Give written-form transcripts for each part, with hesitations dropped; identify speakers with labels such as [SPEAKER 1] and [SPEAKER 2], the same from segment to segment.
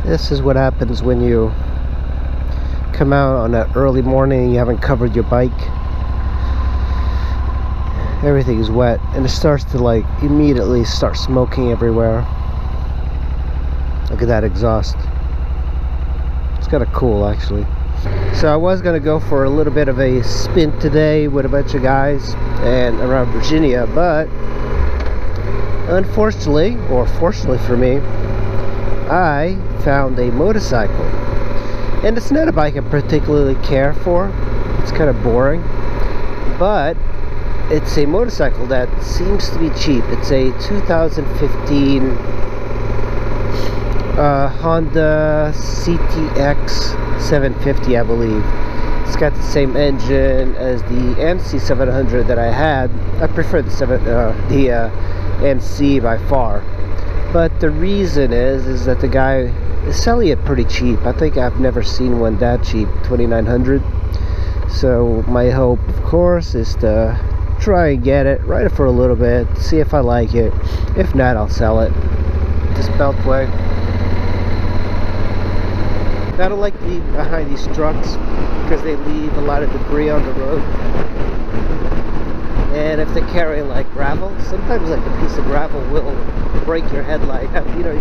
[SPEAKER 1] This is what happens when you come out on an early morning and you haven't covered your bike. Everything is wet and it starts to like immediately start smoking everywhere. Look at that exhaust. It's kind of cool actually. So I was gonna go for a little bit of a spin today with a bunch of guys and around Virginia, but unfortunately, or fortunately for me, I found a motorcycle. And it's not a bike I particularly care for. It's kind of boring, but it's a motorcycle that seems to be cheap. It's a 2015 Honda CTX 750, I believe. It's got the same engine as the MC 700 that I had. I prefer the MC by far. But the reason is that the guy is selling it pretty cheap. I think I've never seen one that cheap, $2,900. So my hope, of course, is to try and get it, ride it for a little bit, see if I like it. If not, I'll sell it. This Beltway. I don't like being behind these trucks because they leave a lot of debris on the road. And if they carry like gravel, sometimes like a piece of gravel will break your headlight. You know,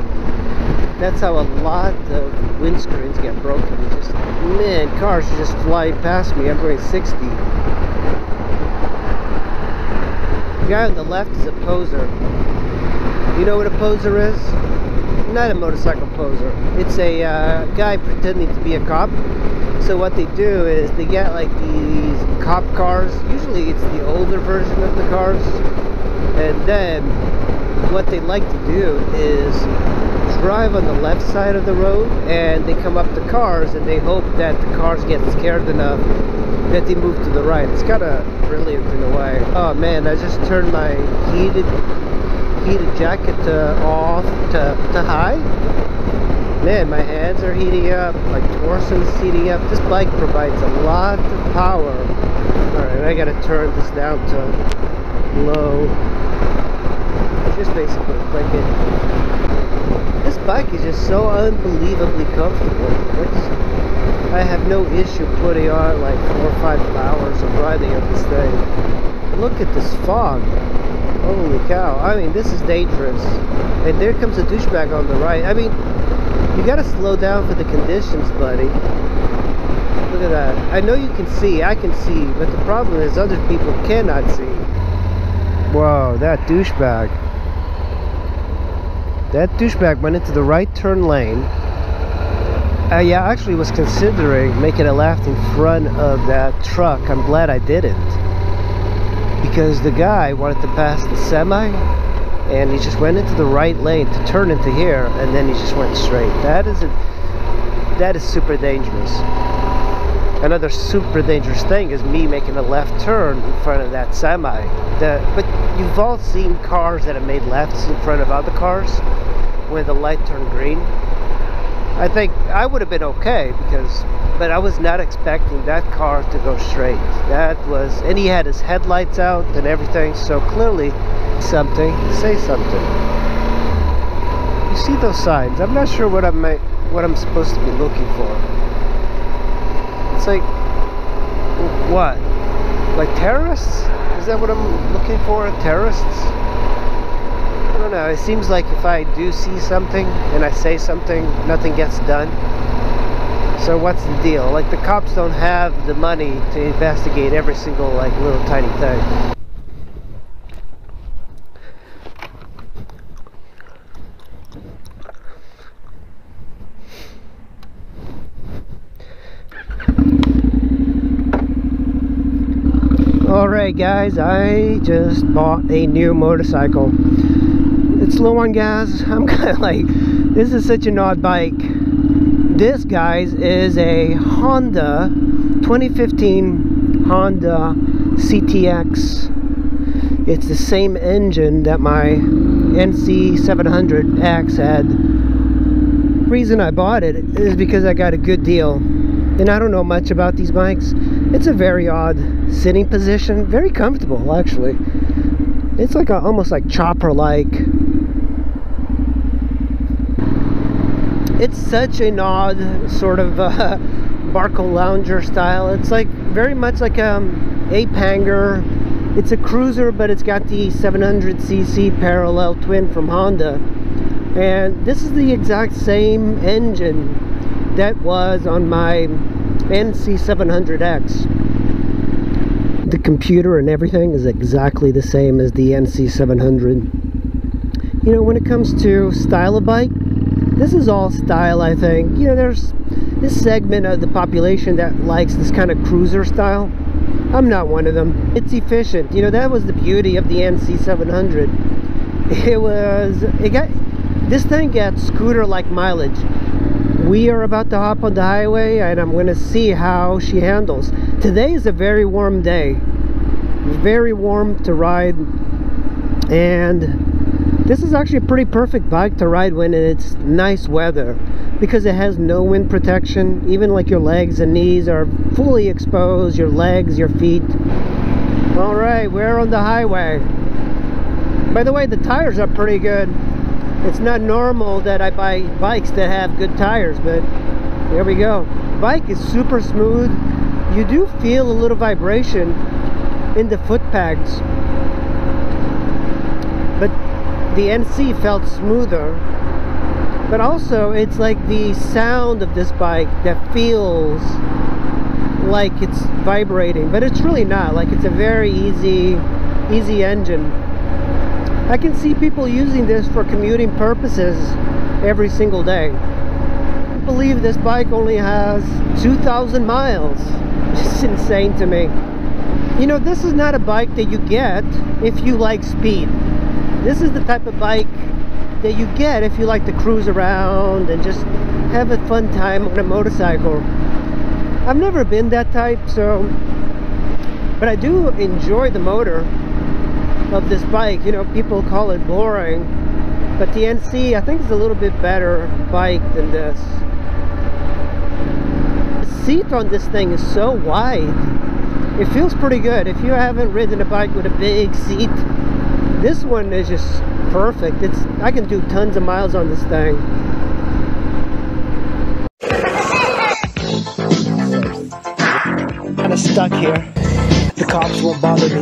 [SPEAKER 1] that's how a lot of windscreens get broken. You just, man, cars just fly past me. I'm going 60. The guy on the left is a poser. You know what a poser is? Not a motorcycle poser. It's a guy pretending to be a cop. So what they do is they get like these cop cars. Usually it's the older version of the cars. And then what they like to do is drive on the left side of the road, and they come up to cars and they hope that the cars get scared enough that they move to the right. It's kind of brilliant in a way. Oh man, I just turned my heated jacket off to high. Man, my hands are heating up, my torso is heating up. This bike provides a lot of power. Alright, I gotta turn this down to low. Just basically click it. This bike is just so unbelievably comfortable. I have no issue putting on like 4 or 5 hours of riding on this thing. Look at this fog. Holy cow. I mean, this is dangerous. And there comes a douchebag on the right. I mean, you gotta slow down for the conditions, buddy. Look at that. I know you can see, I can see, but the problem is other people cannot see. Whoa, that douchebag. That douchebag went into the right turn lane. I actually was considering making a left in front of that truck. I'm glad I didn't. Because the guy wanted to pass the semi, and he just went into the right lane to turn into here, and then he just went straight. That is super dangerous. Another super dangerous thing is me making a left turn in front of that semi. But you've all seen cars that have made lefts in front of other cars when the light turned green. I think I would have been okay but I was not expecting that car to go straight. And he had his headlights out and everything, so clearly something, say something. You see those signs? I'm not sure what I'm supposed to be looking for. It's like, what? Like terrorists? Is that what I'm looking for? Terrorists? I don't know. It seems like if I do see something and I say something, nothing gets done. So what's the deal? Like, the cops don't have the money to investigate every single like little tiny thing. Alright guys, I just bought a new motorcycle. It's low on gas. I'm kind of like, this is such an odd bike. This, guys, is a Honda 2015 Honda CTX. It's the same engine that my NC 700X had. The reason I bought it is because I got a good deal. And I don't know much about these bikes. It's a very odd sitting position. Very comfortable, actually. It's like almost like chopper-like. It's such an odd sort of Barco Lounger style. It's like very much like Ape Hanger. It's a cruiser, but it's got the 700cc parallel twin from Honda. And this is the exact same engine that was on my NC700X. The computer and everything is exactly the same as the NC700. You know, when it comes to style of bike, this is all style, I think. You know, there's this segment of the population that likes this kind of cruiser style. I'm not one of them. It's efficient. You know, that was the beauty of the NC700. This thing got scooter-like mileage. We are about to hop on the highway and I'm going to see how she handles. Today is a very warm day. Very warm to ride. And this is actually a pretty perfect bike to ride when it's nice weather, because it has no wind protection. Even like your legs and knees are fully exposed, your legs, your feet. Alright, we're on the highway. By the way, the tires are pretty good. It's not normal that I buy bikes that have good tires, but there we go. Bike is super smooth. You do feel a little vibration in the foot pegs, but the NC felt smoother. But also it's like the sound of this bike that feels like it's vibrating, but it's really not. Like, it's a very easy engine. I can see people using this for commuting purposes every single day. I believe this bike only has 2,000 miles. It's insane to me. You know, this is not a bike that you get if you like speed. This is the type of bike that you get if you like to cruise around and just have a fun time on a motorcycle. I've never been that type, but I do enjoy the motor of this bike. You know, people call it boring, but the NC I think is a little bit better bike than this. The seat on this thing is so wide. It feels pretty good. If you haven't ridden a bike with a big seat, this one is just perfect. I can do tons of miles on this thing. Kind of stuck here. The cops won't bother me.